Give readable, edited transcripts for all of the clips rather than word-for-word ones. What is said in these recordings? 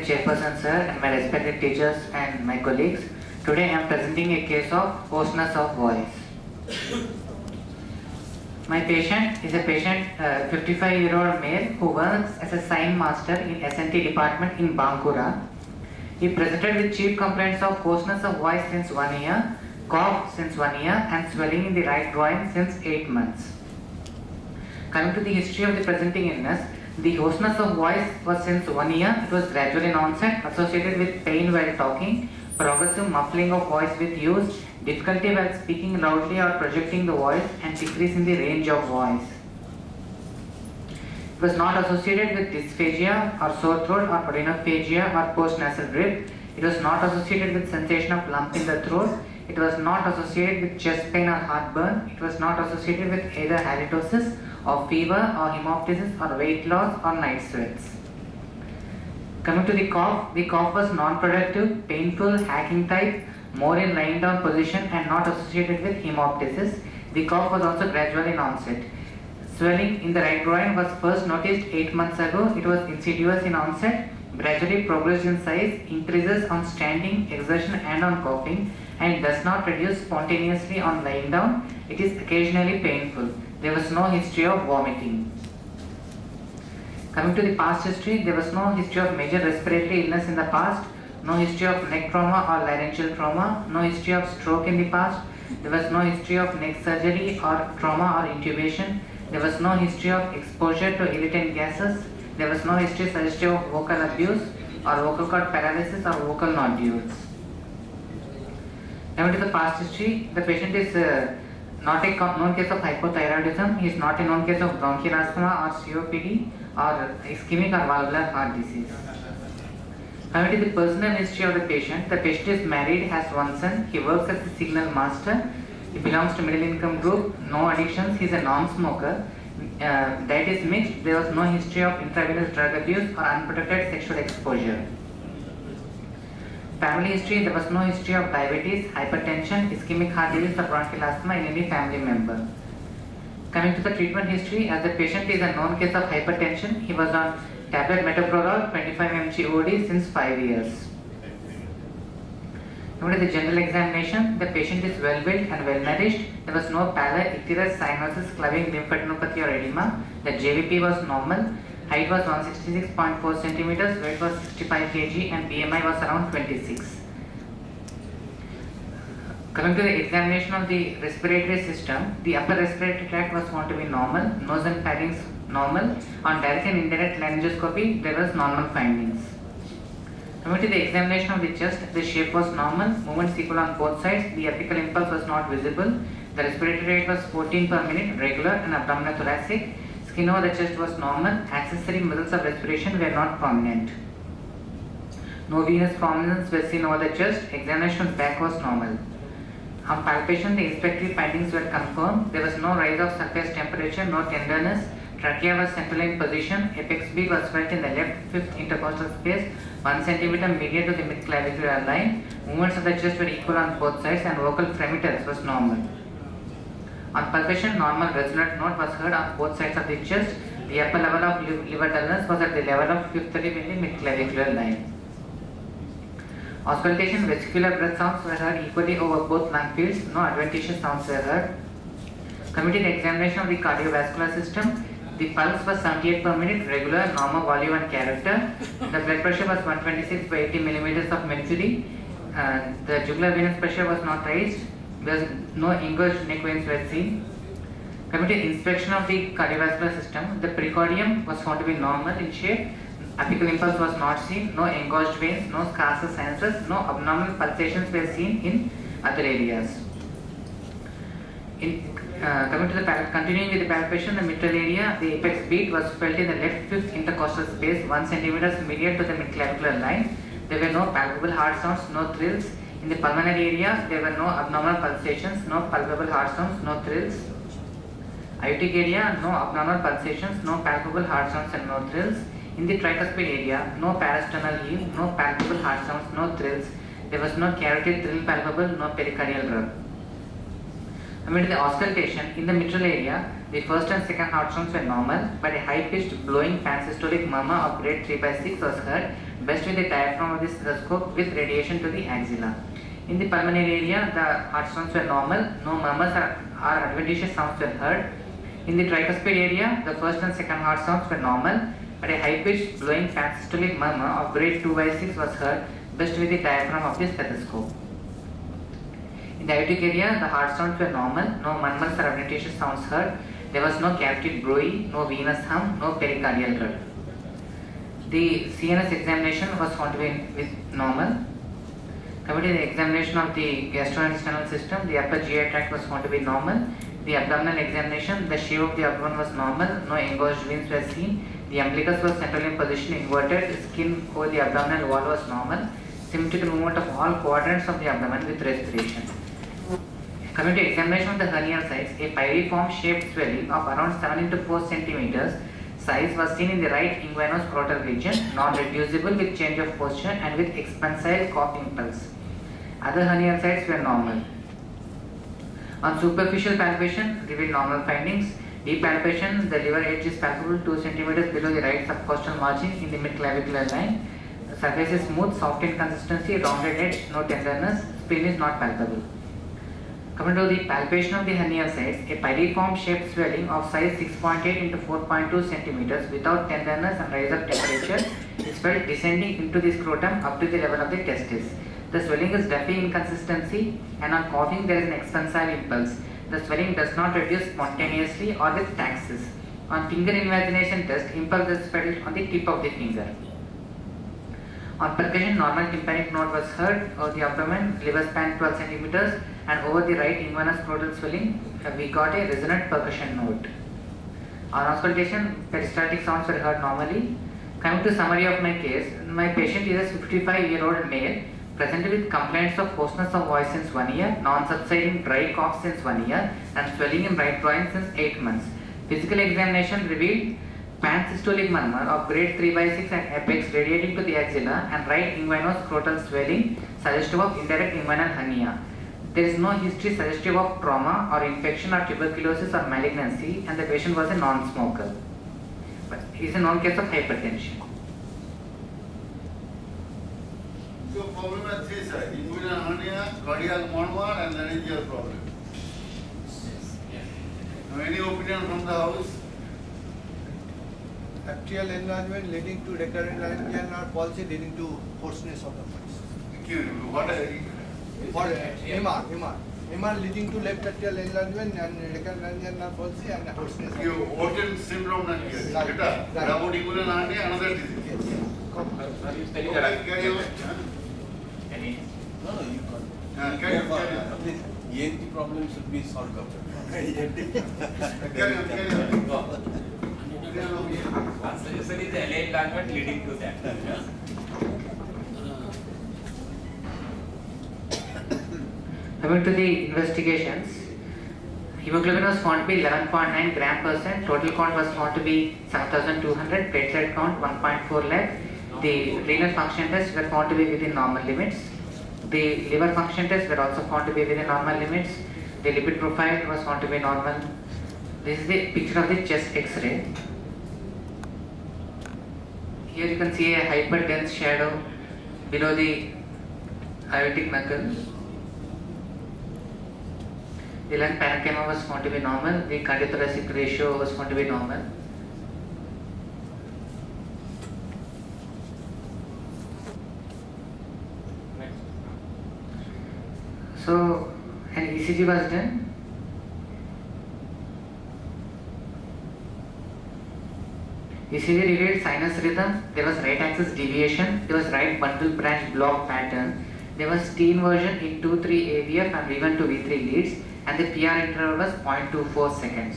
respected chairperson sir and my respected teachers and my colleagues. Today I am presenting a case of hoarseness of voice. My patient is a 55-year-old male who works as a sign master in S&T department in Bankura. He presented with chief complaints of hoarseness of voice since 1 year, cough since 1 year and swelling in the right groin since 8 months. Coming to the history of the presenting illness, the hoarseness of voice was since 1 year. It was gradual in onset, associated with pain while talking, progressive muffling of voice with use, difficulty while speaking loudly or projecting the voice, and decrease in the range of voice. It was not associated with dysphagia or sore throat or odynophagia or postnasal drip. It was not associated with sensation of lump in the throat. It was not associated with chest pain or heartburn. It was not associated with either halitosis or fever or hemoptysis or weight loss or night sweats. Coming to the cough was non-productive, painful, hacking type, more in lying down position and not associated with hemoptysis. The cough was also gradual in onset. Swelling in the right groin was first noticed 8 months ago. It was insidious in onset, gradually progressed in size, increases on standing, exertion and on coughing, and does not reduce spontaneously on lying down. It is occasionally painful. There was no history of vomiting. Coming to the past history, there was no history of major respiratory illness in the past, no history of neck trauma or laryngeal trauma, no history of stroke in the past, there was no history of neck surgery or trauma or intubation, there was no history of exposure to irritant gases, there was no history suggestive of vocal abuse or vocal cord paralysis or vocal nodules. Coming to the past history, the patient is not a known case of hypothyroidism, he is not a known case of bronchial asthma or COPD or ischemic or valvular heart disease. Coming to the personal history of the patient is married, has one son, he works as a signal master, he belongs to middle income group, no addictions, he is a non-smoker, diet is mixed, there was no history of intravenous drug abuse or unprotected sexual exposure. Family history, there was no history of diabetes, hypertension, ischemic heart disease or bronchial asthma in any family member. Coming to the treatment history, as the patient is a known case of hypertension, he was on tablet metoprolol 25 mg OD since 5 years. Coming to the general examination, the patient is well built and well nourished. There was no pallor, icterus, cyanosis, clubbing, lymphadenopathy or edema. The JVP was normal. Height was 166.4 centimeters, weight was 65 kg and BMI was around 26. Coming to the examination of the respiratory system, the upper respiratory tract was found to be normal, nose and pharynx normal. On direct and indirect laryngoscopy, there was normal findings. Coming to the examination of the chest, the shape was normal, movement equal on both sides, the apical impulse was not visible, the respiratory rate was 14 per minute, regular and abdominal thoracic, skin over the chest was normal, accessory muscles of respiration were not prominent. No venous prominence was seen over the chest, examination of the back was normal. On palpation, the inspectory findings were confirmed. There was no rise of surface temperature, no tenderness. Trachea was central in position. Apex beat was felt in the left fifth intercostal space, 1 cm medial to the mid-clavicular line. Movements of the chest were equal on both sides and vocal fremiters was normal. On palpation, normal resonant note was heard on both sides of the chest. The upper level of liver dullness was at the level of fifth rib in the mid-clavicular line. Auscultation, vesicular breath sounds were heard equally over both lung fields. No adventitious sounds were heard. Coming to the examination of the cardiovascular system, the pulse was 78 per minute, regular, normal volume and character. The blood pressure was 126 by 80 millimeters of mercury. The jugular venous pressure was not raised. There was no engorged neck veins were seen. Coming to inspection of the cardiovascular system, the precordium was found to be normal in shape. Apical impulse was not seen, no engorged veins, no scars or sinuses, no abnormal pulsations were seen in other areas. Continuing with the palpation, the mitral area, the apex beat was felt in the left fifth intercostal space, 1 cm medial to the midclavicular line. There were no palpable heart sounds, no thrills. In the pulmonary area, there were no abnormal pulsations, no palpable heart sounds, no thrills. Aortic area, no abnormal pulsations, no palpable heart sounds and no thrills. In the tricuspid area, no parasternal heave, no palpable heart sounds, no thrills. There was no carotid thrill palpable, no pericardial rub. Amid the auscultation, in the mitral area, the first and second heart sounds were normal, but a high-pitched blowing pansystolic murmur of grade 3/6 was heard. best with the diaphragm of the stethoscope with radiation to the axilla. In the pulmonary area, the heart sounds were normal, no murmurs or adventitious sounds were heard. In the tricuspid area, the first and second heart sounds were normal, but a high-pitched blowing pansystolic murmur of grade 2/6 was heard, best with the diaphragm of the stethoscope. In the aortic area, the heart sounds were normal, no murmurs or adventitious sounds heard. There was no cavity bruit, no venous hum, no pericardial thud. The CNS examination was found to be with normal. Coming to the examination of the gastrointestinal system, the upper GI tract was found to be normal. The abdominal examination, the shape of the abdomen was normal, no engorged veins were seen. The umbilicus was centrally in position inverted, skin over the abdominal wall was normal. Symmetrical movement of all quadrants of the abdomen with respiration. Coming to examination of the hernial sites, a pyriform shaped swelling of around 7 into 4 centimeters size was seen in the right inguinal-scrotal region, non-reducible with change of posture and with expansile cough impulse. Other hernial sites were normal. On superficial palpation, revealed normal findings. Deep palpation, the liver edge is palpable 2 centimeters below the right subcostal margin in the mid-clavicular line. The surface is smooth, soft in consistency, rounded edge, no tenderness. Spleen is not palpable. Coming to the palpation of the hernial sites, a pyriform shaped swelling of size 6.8 into 4.2 centimeters without tenderness and rise of temperature is felt descending into the scrotum up to the level of the testis. The swelling is duffy in consistency, and on coughing there is an expansile impulse. The swelling does not reduce spontaneously or with taxis. On finger invagination test, impulse is felt on the tip of the finger. On percussion, normal tympanic note was heard over the abdomen, liver span 12 centimeters, and over the right inguinal-scrotal swelling, we got a resonant percussion note. On auscultation, peristaltic sounds were heard normally. Coming to summary of my case, my patient is a 55-year-old male, presented with complaints of hoarseness of voice since 1 year, non-subsiding dry cough since 1 year, and swelling in right groin since 8 months. Physical examination revealed pansystolic murmur of grade 3/6 and apex radiating to the axilla and right inguinal-scrotal swelling suggestive of indirect inguinal hernia. There is no history suggestive of trauma or infection or tuberculosis or malignancy, and the patient was a non-smoker. But he is a known case of hypertension. So problem at three sides: inguinal hernia, cardiac murmur, and laryngeal problem. Now, any opinion from the house? Atrial enlargement leading to recurrent laryngeal nerve palsy leading to hoarseness of the voice. What For MR leading to left atrial enlargement and recurrent laryngeal nerve palsy and hoarseness. Orton syndrome not here. About inguinal hernia, another disease. Yes. Are you telling Okay, carry on. No, you can't. Carry on. This ENT problem should be solved after. Carry on. Suggestion is LA enlargement leading to that. Coming to the investigations, hemoglobin was found to be 11.9 gram percent, total count was found to be 7,200, platelet count 1.4 lakh. The renal function tests were found to be within normal limits. The liver function tests were also found to be within normal limits. The lipid profile was found to be normal. This is the picture of the chest X-ray. Here you can see a hyperdense shadow below the aortic knuckle. The lung parenchyma was found to be normal. The cardiothoracic ratio was found to be normal. So an ECG was done. ECG revealed sinus rhythm. There was right axis deviation. There was right bundle branch block pattern. There was T inversion in 2-3 AVF and V1 to V3 leads, and the PR interval was 0.24 seconds.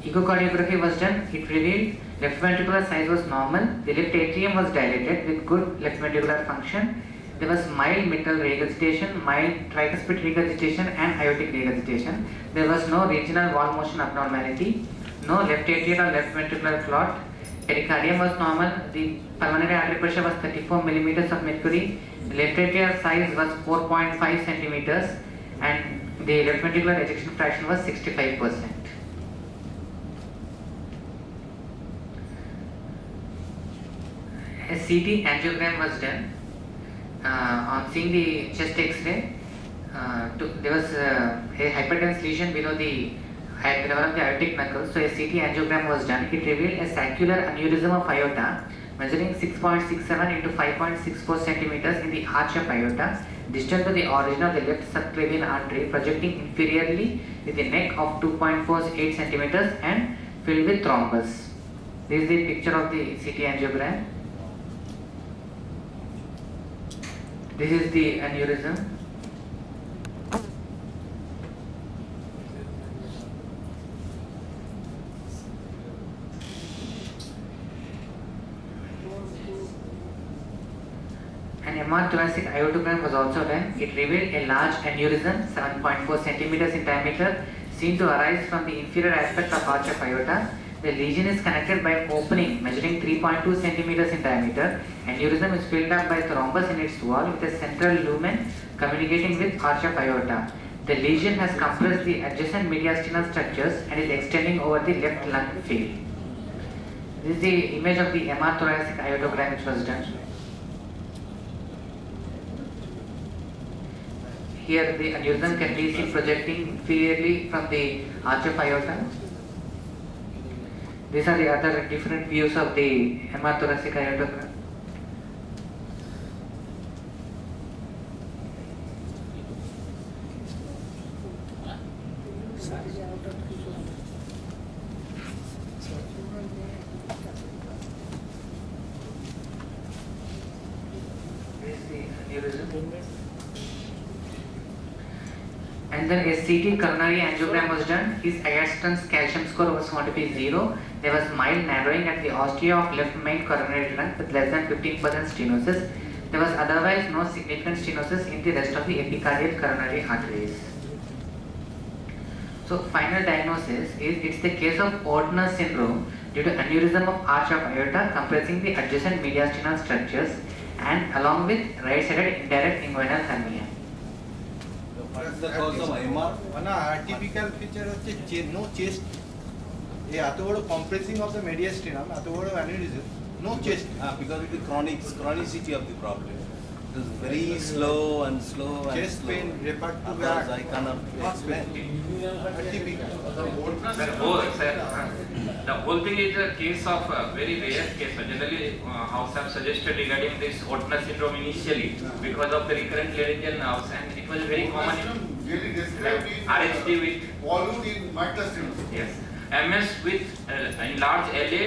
Echocardiography was done. It revealed left ventricular size was normal. The left atrium was dilated with good left ventricular function. There was mild mitral regurgitation, mild tricuspid regurgitation, and aortic regurgitation. There was no regional wall motion abnormality, no left atrial or left ventricular clot. Pericardium was normal. The pulmonary artery pressure was 34 millimeters of mercury. The left atrial size was 4.5 centimeters, and the left ventricular ejection fraction was 65%. A CT angiogram was done. On seeing the chest X-ray, there was a hypertense lesion below the level of the aortic knuckle. So a CT angiogram was done. It revealed a saccular aneurysm of aorta measuring 6.67 into 5.64 centimeters in the arch of aorta, distal to the origin of the left subclavian artery, projecting inferiorly with a neck of 2.48 centimeters and filled with thrombus. This is the picture of the CT angiogram. This is the aneurysm. An MR thoracic aortogram was also done. It revealed a large aneurysm, 7.4 centimeters in diameter, seen to arise from the inferior aspect of arch of aorta. The lesion is connected by an opening measuring 3.2 centimeters in diameter. Aneurysm is filled up by thrombus in its wall with a central lumen communicating with arch of aorta. The lesion has compressed the adjacent mediastinal structures and is extending over the left lung field. This is the image of the MR thoracic aortogram which was done. Here the aneurysm can be seen projecting inferiorly from the arch of aorta. These are the other different views of the MR thoracic aortogram. This is the aneurysm. And then a CT coronary angiogram was done. His Agaston's calcium score was found to be 0. There was mild narrowing at the ostia of left main coronary trunk with less than 15% stenosis. There was otherwise no significant stenosis in the rest of the epicardial coronary arteries. So final diagnosis is it's the case of hoarseness syndrome due to aneurysm of arch of aorta compressing the adjacent mediastinal structures and along with right-sided indirect inguinal hernia. What is the cause of MR? না artificial feature হচ্ছে no chest এই এত বড় compressing of the mediastinum এত বড় aneurysm no chest Because of the chronicity of the problem. It is very slow and slow and Chest slow. pain referred to Otherwise that. I cannot explain. আর্টিফিক্যাল The whole thing is a case of a very rare case. Generally, House have suggested regarding this hoarseness syndrome initially because of the recurrent laryngeal nerves, and it was very common in Really describe it. RHD with Pollute in mitral stenosis. yes, MS with enlarged LA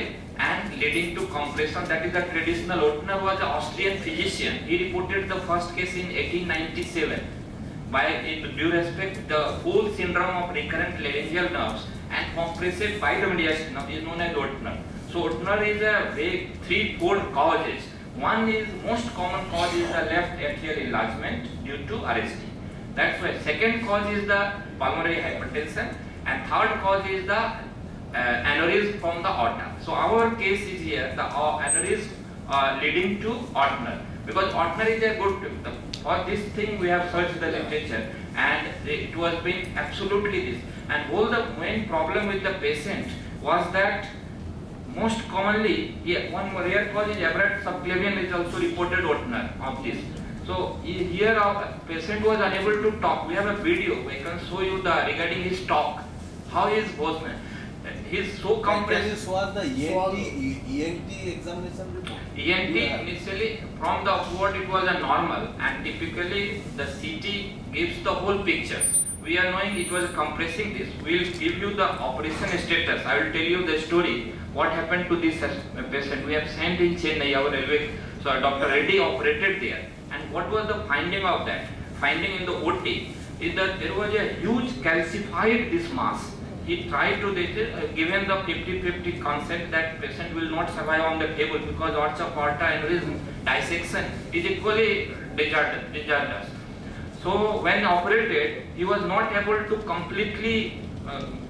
and leading to compression. That is the traditional. Ortner was an Austrian physician. He reported the first case in 1897. By due respect, the whole syndrome of recurrent laryngeal nerves and compressed by the mediastinum is known as Ortner. So Ortner is a very threefold causes. One is most common cause is the left atrial enlargement due to RSD. That's why. Second cause is the pulmonary hypertension, and third cause is the aneurysm from the aorta. So our case is here the aneurysm leading to Ortner, because Ortner is a good. For this thing we have searched the literature, and it was been absolutely this. And all the main problem with the patient was that most commonly, one rare cause is aberrant subclavian is also reported Ortner of this. So here our patient was unable to talk. We have a video. We can show you the regarding his talk, how his hoarseness. He's so Can compressed. you show us the ENT examination report? ENT initially from the upward it was a normal, and typically the CT gives the whole picture. We are knowing it was compressing this. We will give you the operation status. I will tell you the story. What happened to this patient? We have sent in Chennai our railway. So Dr. Reddy operated there. And what was the finding of that? Finding in the OT is that there was a huge calcified this mass. He tried to given the 50-50 concept that patient will not survive on the table because arch of aorta aneurysm dissection is equally disastrous. So when operated, he was not able to completely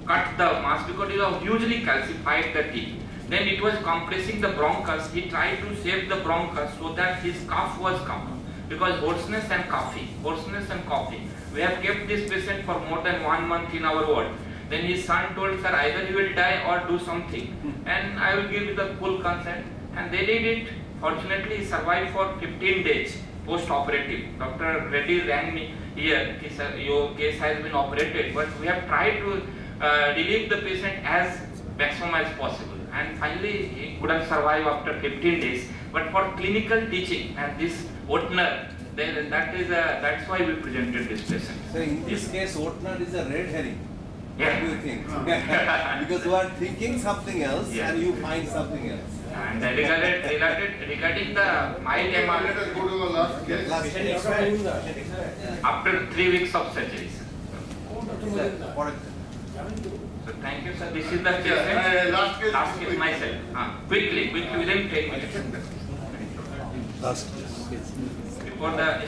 cut the mass because it was hugely calcified the teeth. Then it was compressing the bronchus. He tried to save the bronchus so that his cough was common, because hoarseness and coughing. We have kept this patient for more than 1 month in our ward. Then his son told, sir, either he will die or do something, and I will give you the full consent. And they did it. Fortunately, he survived for 15 days post-operative. Dr. Reddy rang me here, he said, your case has been operated, but we have tried to relieve the patient as maximum as possible. And finally, he could have survived after 15 days. But for clinical teaching and this Oatner, that's why we presented this patient. So in this case, Oatner is a red herring. Yeah. What do you think? Because you are thinking something else Yeah. and you find something else. And regarding the mild Let MR, us go to the last case. Last case. after 3 weeks of surgery. What is So thank you, sir. This is the case. Last case. Last case myself. Quickly, within 10 minutes. Last case. Before the